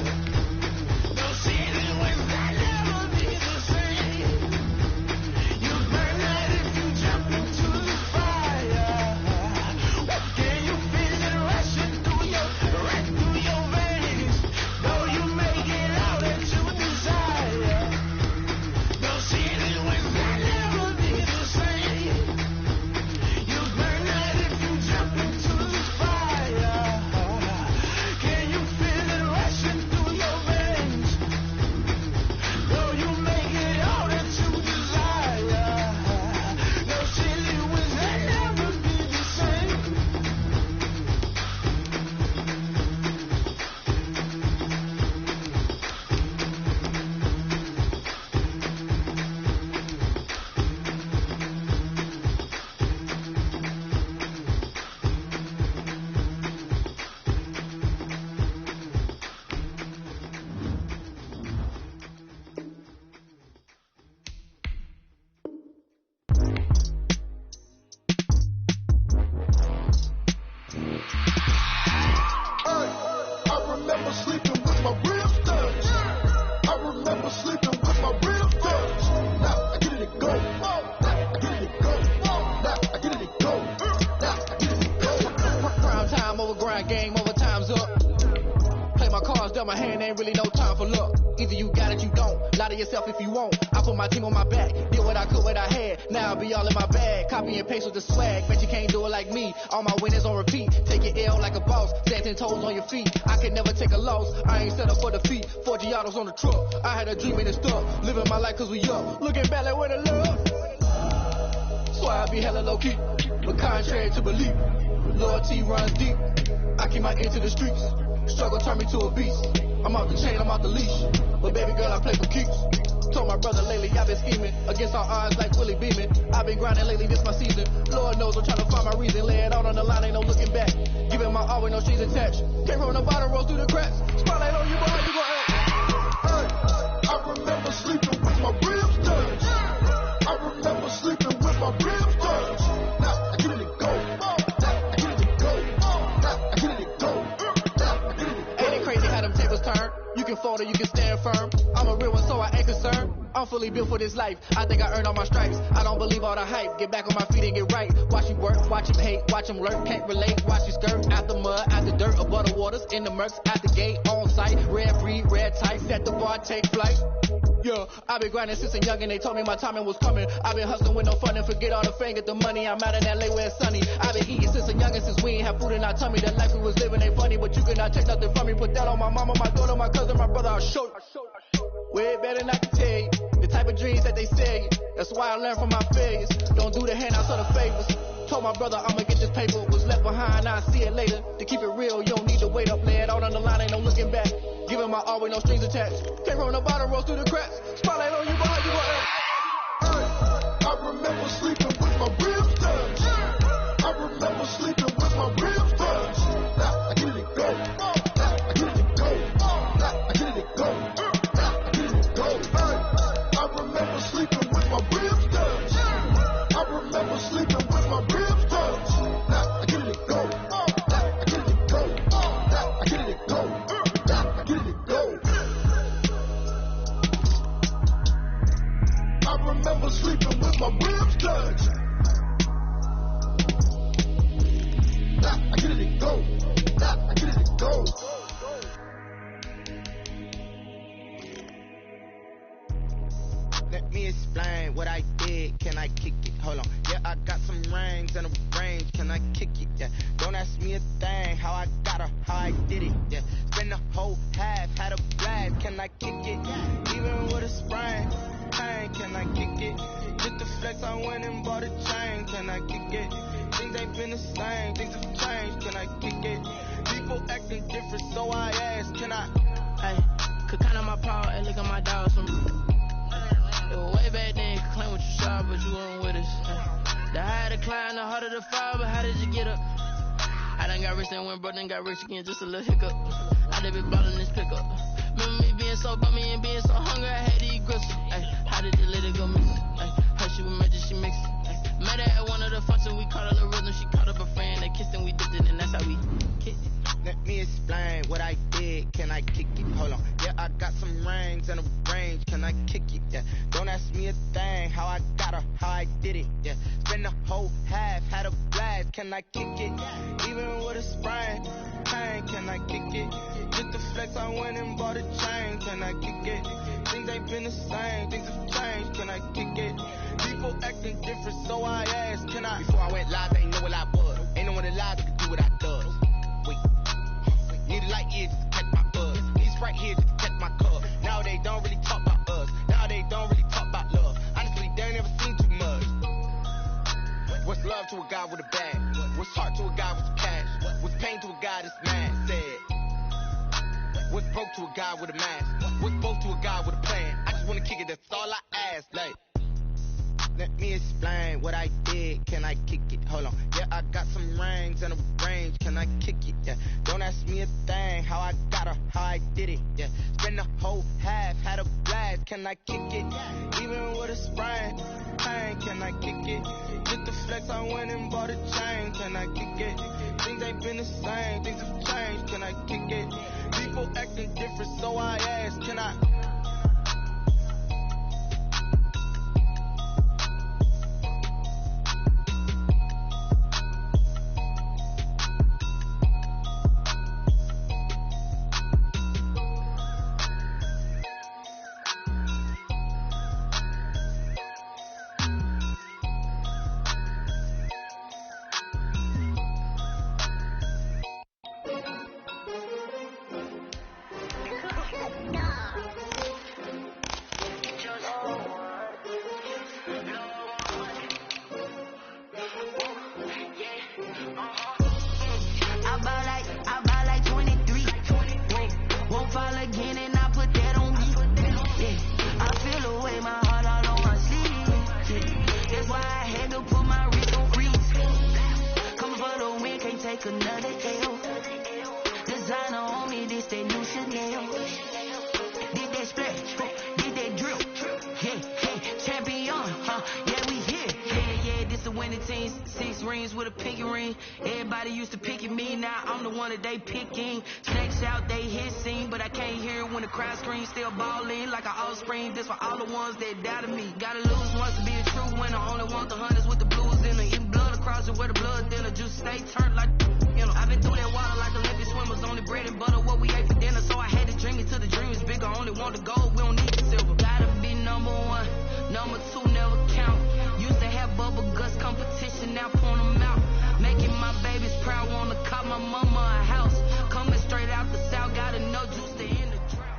No season was that never be the same. You'll burn out if you jump into the fire. Can you feel it rushing through your veins? Though you may get all that you desire. No season was that never be the same. You'll burn out if you jump into the fire. Can you feel it rushing through your veins? Though you may get all that you desire. No season was that never be the same. I remember sleeping with my ribs touched. I remember sleeping with my ribs touched. Now I get it go. Now I get it go. Now I get it go. Now I get it go. Prime time over grind game, over time's up. Play my cards, dealt my hand, ain't really no time for luck. Either you got it, you don't. Lie to yourself if you won't. I put my team on my back, did what I could, what I had. Now I'll be all in my bag. Copy and paste with the swag. Bet you can't do it like me. All my winners on repeat. Take your L like a boss. Stand 10 toes on your feet. I can never take a loss. I ain't set up for defeat. 4 Giottos on the truck. I had a dream and it stuck. Living my life cause we up. Looking back like where the love. So I be hella low key. But contrary to belief, loyalty runs deep. I keep my ear to the streets. Struggle turned me to a beast. I'm off the chain, I'm off the leash. But baby girl, I play for keeps. Told my brother lately, I've been scheming. Against all odds like Willie Beeman. I've been grinding lately, this my season. Lord knows I'm trying to find my reason. Lay it out on the line, ain't no looking back. Giving my all with no strings attached. Came from the bottom, roll through the cracks. Spotlight on you, boy, you gon' act. I remember sleeping with my ribs touched. I remember sleeping with my ribs touched. Now I get it go. Now I get it go. Now I get it go. Now I get it go. Ain't it crazy how them tables turn? You can fold or you can stand firm. I'm a real one, so I ain't concerned. I'm fully built for this life. I think I earned all my stripes. I don't believe all the hype. Get back on my feet and get right. Watch you work, watch him hate, watch him lurk. Can't relate, watch you skirt. Out the mud, out the dirt, above the waters, in the murks, out the gate, on site. Red free, red tight, set the bar, take flight. Yeah, I've been grinding since a youngin', they told me my timing was coming. I've been hustling with no fun and forget all the fame, get the money. I'm out in LA where it's sunny. I've been eating since a youngin', since we ain't have food in our tummy. The life we was living ain't funny, but you cannot take nothing from me. Put that on my mama, my daughter, my cousin, my brother, I'll show you. Way better than I can tell you. The type of dreams that they sell you. That's why I learned from my failures. Don't do the handouts or the favors. Told my brother I'ma get this paper. Was left behind, I'll see it later. To keep it real, you don't need to wait up. Lay it out on the line, ain't no looking back. Giving my all with no strings attached. Came from the bottom, rose through the cracks. Spotlight on you, boy, you gon' act. I remember sleeping with my ribs touched. I remember sleeping with my ribs touched. Now I get it go. Now I get it go. Now I get it go. Now I get it go. I remember sleeping with my ribs touched. I remember sleeping with my ribs touched. Now I get it go. Now I get it go. Now I get it go. Now I get it go. I remember sleeping with my ribs touched. Now I get it go. Now I get it go. Let me explain what I did. Can I kick it? Hold on. Yeah, I got some rings and a range. Can I kick it? Yeah. Don't ask me a thing. How I got her, how I did it. Yeah. Spend the whole half, had a blast. Can I kick it? Even with a sprain. Pain. Can I kick it? Just the flex, I went and bought a chain. Can I kick it? Things ain't been the same. Things have changed. Can I kick it? People acting different, so I ask. Can I? Hey, could count on my power and look at my dogs from. It was way back then, you could claim what you saw, but you weren't with us. The higher the climb, the harder the fall, but how did you get up? I done got rich and went broke, then got rich again, just a little hiccup. I done been ballin' this pickup. Remember me being so bummy and being so hungry, I had to eat gristle. Ay, how did you let it go missing? Ay, her she was magic, she mixed it. Ay, met her at one of the functions, we caught her the rhythm, she caught up a friend, they kissed and we dipped it, and that's how we kicked it. Let me explain what I did. Can I kick it? Hold on. Yeah, I got some rings and a range. Can I kick it? Yeah. Don't ask me a thing. How I got her, how I did it. Yeah. Spend the whole half, had a blast. Can I kick it? Even with a sprain, pain. Can I kick it? Just the flex, I went and bought a chain. Can I kick it? Things ain't been the same. Things have changed. Can I kick it? People acting different, so I asked. Can I? Before I went live, they ain't know what I was. Ain't no one alive that could do what I does. Wait. Need a light here just to catch my buzz. Need Sprite here just to catch my cup. Now they don't really talk about us. Now they don't really talk about love. Honestly, they ain't never seen too much. What's love to a guy with a bag? What's heart to a guy with some cash? What's pain to a guy that's mad? Said. What's broke to a guy with a mask? What's both to a guy with a plan? I just wanna kick it, that's all I ask. Like, let me explain what I did. Can I kick it? Hold on. Yeah, I got some rings and a range. Can I kick it? Yeah. Don't ask me a thing. How I got her, how I did it. Yeah. Spend the whole half, had a blast. Can I kick it? Even with a sprain, pain. Can I kick it? Just the flex, I went and bought a chain. Can I kick it? Things ain't been the same. Things have changed. Can I kick it? People acting different, so I ask. Can I? They picking snakes out, they hissing, but I can't hear it when the crowd screams. Still balling like an offspring. This for all the ones that doubted me. Gotta lose once to be a true winner. Only want the hunters with the blues in it. Eating blood across it where the blood thinner. Juice stay turned like, you know. I've been through that water like Olympic swimmers. Only bread and butter what we ate for dinner. So I had to dream it till the dream is bigger. Only want the gold, we don't need the silver. Gotta be number one, number two never count. Used to have bubble guts competition, now point them out. Making my babies proud, wanna call my mama a house. Coming straight out the south, gotta know juice to end the drought.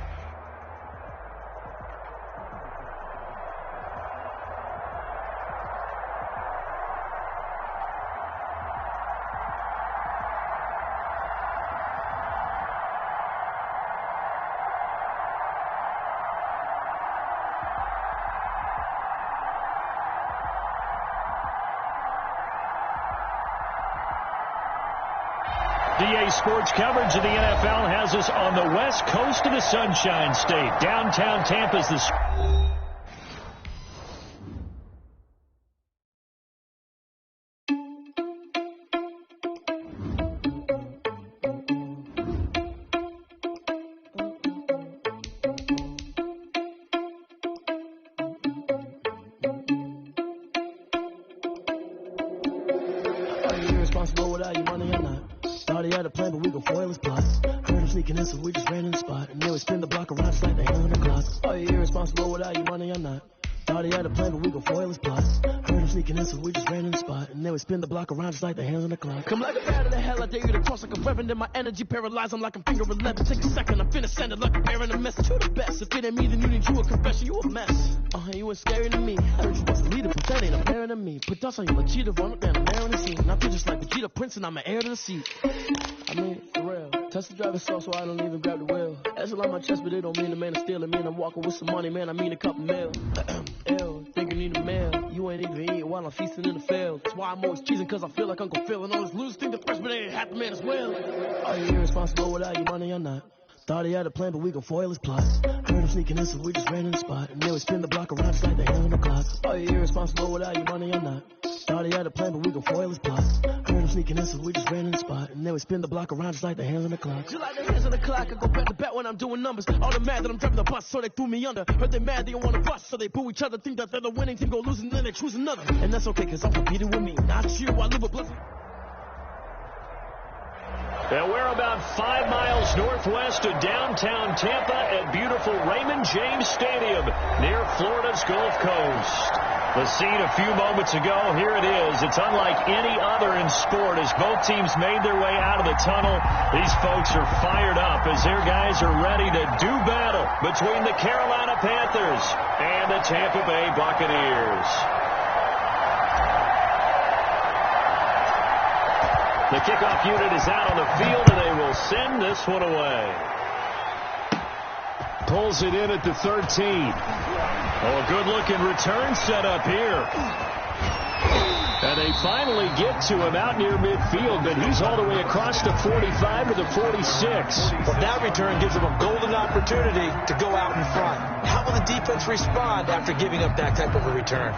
DA Sports coverage of the NFL has us on the west coast of the Sunshine State. Downtown Tampa's the... Are you irresponsible without your money or not? Started out a plan, but we gon' foil his plot. Heard him sneaking in, so we just ran in the spot. And then we spin the block around just like the hell in the clock. Are you irresponsible without your money or not? Started out a plan, but we gon' foil his plot. Heard him sneaking in, so we just ran in the spot. And then we spin the block around just like the hands on the clock. Come like a bat of the hell, I dare you to cross like a reverend. And my energy paralyzed, I'm like I'm finger 11. Take a second, I'm finna send it like a bearing a message. You the best, if it ain't me, then you need you a confession. You a mess. You ain't scary to me. I heard you was a leader, but that ain't a parent of me. Put dust on you, a cheetah, run up, man, I'm there on the scene. I feel just like Vegeta Prince, and I'm an heir to the seat. I mean, for real. Touch the driver's soul, so I don't even grab the wheel. That's on my chest, but it don't mean the man is stealing. Mean I'm walking with some money, man, I mean a couple mil. Ew, think you need a mail. You you ain't even eating while I'm feasting in the field. That's why I'm always cheesing, cause I feel like Uncle Phil. And all this losers think the freshman ain't half the man as well. Are you irresponsible without your money or not? Thought he had a plan, but we gon' foil his plot. Heard him sneaking in, so we just ran in the spot. And then we spin the block around just like the hand on the clock. Are you irresponsible without your money or not? Thought he had a plan, but we gon' foil his plot. Heard him sneaking in, so we just ran in the spot. And then we spin the block around just like the hands on the clock. Just like the hands on the clock, I go back to back when I'm doing numbers. All the mad that I'm driving the bus, so they threw me under. Heard they mad, they don't wanna bust, so they boo each other. Think that they're the winning team, go losing, and then they choose another. And that's okay, cause I'm competing with me. Not you, I live a blessing. And we're about 5 miles northwest of downtown Tampa at beautiful Raymond James Stadium near Florida's Gulf Coast. The scene a few moments ago, here it is. It's unlike any other in sport as both teams made their way out of the tunnel. These folks are fired up as their guys are ready to do battle between the Carolina Panthers and the Tampa Bay Buccaneers. The kickoff unit is out on the field, and they will send this one away. Pulls it in at the 13. Oh, a good-looking return set up here. And they finally get to him out near midfield, but he's all the way across the 45 to the 46. Well, that return gives them a golden opportunity to go out in front. How will the defense respond after giving up that type of a return?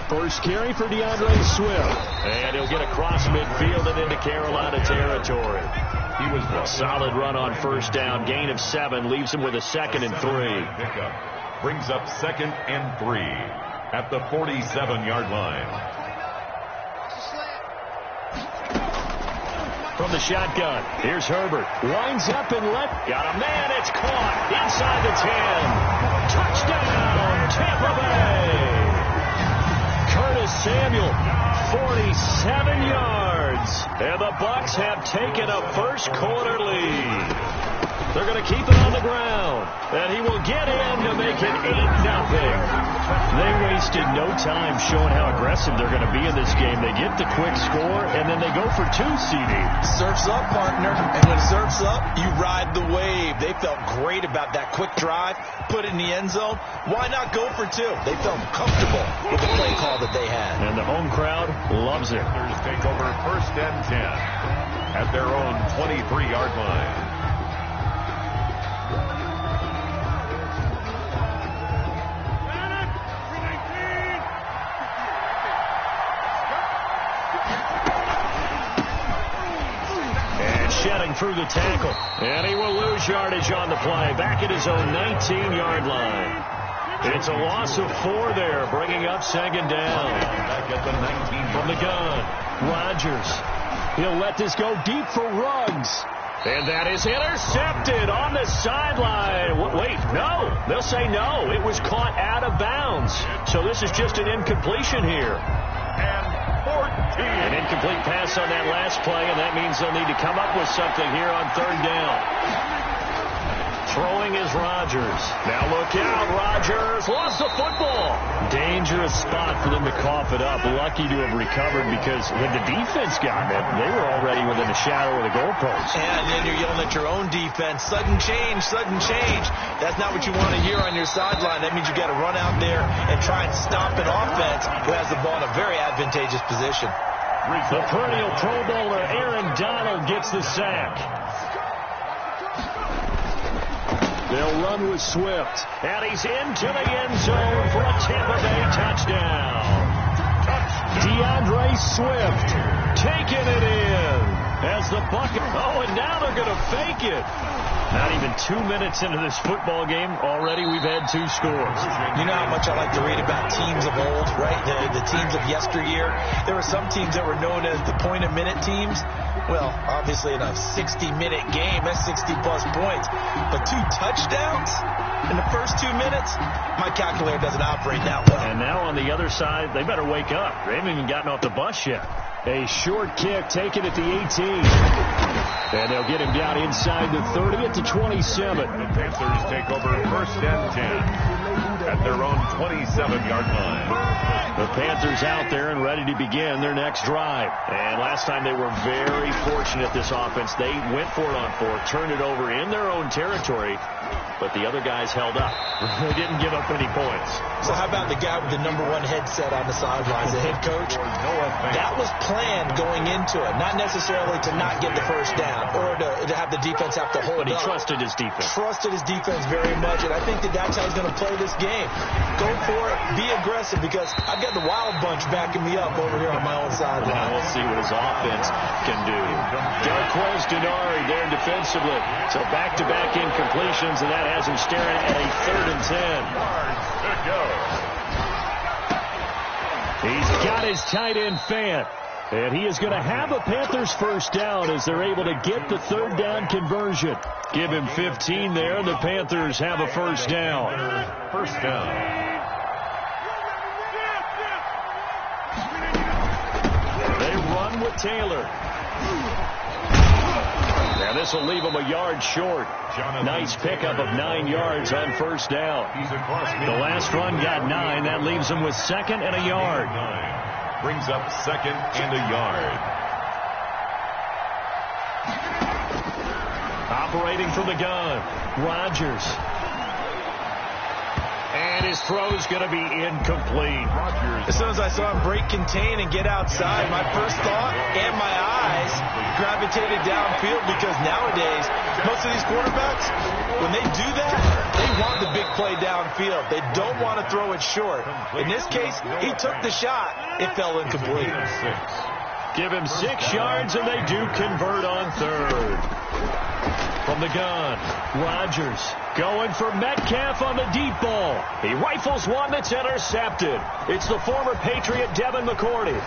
First carry for DeAndre Swift. And he'll get across midfield and into Carolina territory. He was a solid run on first down. Gain of 7 leaves him with a 2nd and 3. Pickup brings up 2nd and 3 at the 47-yard line. From the shotgun, here's Herbert. Winds up and got a man. It's caught inside the 10. Touchdown, Tampa Bay. Curtis Samuel, 47 yards. And the Bucs have taken a first quarter lead. They're going to keep it on the ground. And he will get in to make it 8-0. They wasted no time showing how aggressive they're going to be in this game. They get the quick score, and then they go for 2, CD. Surf's up, partner. And when surf's up, you ride the wave. They felt great about that quick drive, put it in the end zone. Why not go for 2? They felt comfortable with the play call that they had. And the home crowd loves it. Panthers take over 1st and 10 at their own 23-yard line. Shedding through the tackle. And he will lose yardage on the play. Back at his own 19-yard line. It's a loss of 4 there, bringing up 2nd down. Back at the 19. From the gun, Rodgers. He'll let this go deep for Ruggs. And that is intercepted on the sideline. Wait, no. They'll say no. It was caught out of bounds. So this is just an incompletion here. An incomplete pass on that last play, and that means they'll need to come up with something here on 3rd down. Throwing is Rodgers. Now look out, Rodgers lost the football. Dangerous spot for them to cough it up. Lucky to have recovered because when the defense got it, they were already within the shadow of the goalpost. And then you're yelling at your own defense, sudden change, sudden change. That's not what you want to hear on your sideline. That means you got to run out there and try and stop an offense who has the ball in a very advantageous position. The perennial Pro Bowler Aaron Donald gets the sack. They'll run with Swift, and he's into the end zone for a Tampa Bay touchdown. DeAndre Swift taking it in as the bucket. Oh, and now they're going to fake it. Not even 2 minutes into this football game, already we've had 2 scores. You know how much I like to read about teams of old, right? The teams of yesteryear. There were some teams that were known as the point-a-minute teams. Well, obviously in a 60-minute game, that's 60-plus points. But 2 touchdowns in the first 2 minutes? My calculator doesn't operate that well. And now on the other side, they better wake up. They haven't even gotten off the bus yet. A short kick taken at the 18. And they'll get him down inside the 30 at the 27. The Panthers take over 1st and 10 at their own 27-yard line. The Panthers out there and ready to begin their next drive. And last time they were very fortunate, this offense. They went for it on fourth, turned it over in their own territory, but the other guys held up. They didn't give up any points. So how about the guy with the #1 headset on the sidelines, the head coach? That was planned going into it, not necessarily to not get the first down or to have the defense have to hold up. But he trusted his defense. Trusted his defense very much, and I think that's how he's going to play this game. Go for it, be aggressive, because I've got the Wild Bunch backing me up over here on my own sideline. Now we'll see what his offense can do. Darquez Denari there defensively. So back-to-back incompletions, and that has him staring at a 3rd and 10. To go. He's got his tight end Fant. And he is going to have a Panthers first down as they're able to get the 3rd down conversion. Give him 15 there, and the Panthers have a first down. First down. They run with Taylor. Now this will leave him a yard short. Nice pickup of 9 yards on first down. The last run got 9. That leaves him with 2nd and a yard. Brings up 2nd and a yard. Operating from the gun, Rodgers. And his throw's going to be incomplete. As soon as I saw him break contain and get outside, my first thought and my eyes gravitated downfield, because nowadays, most of these quarterbacks, when they do that, they want the big play downfield. They don't want to throw it short. In this case, he took the shot. It fell incomplete. Give him 6 yards, and they do convert on 3rd. From the gun, Rodgers going for Metcalf on the deep ball. He rifles one that's intercepted. It's the former Patriot Devin McCourty.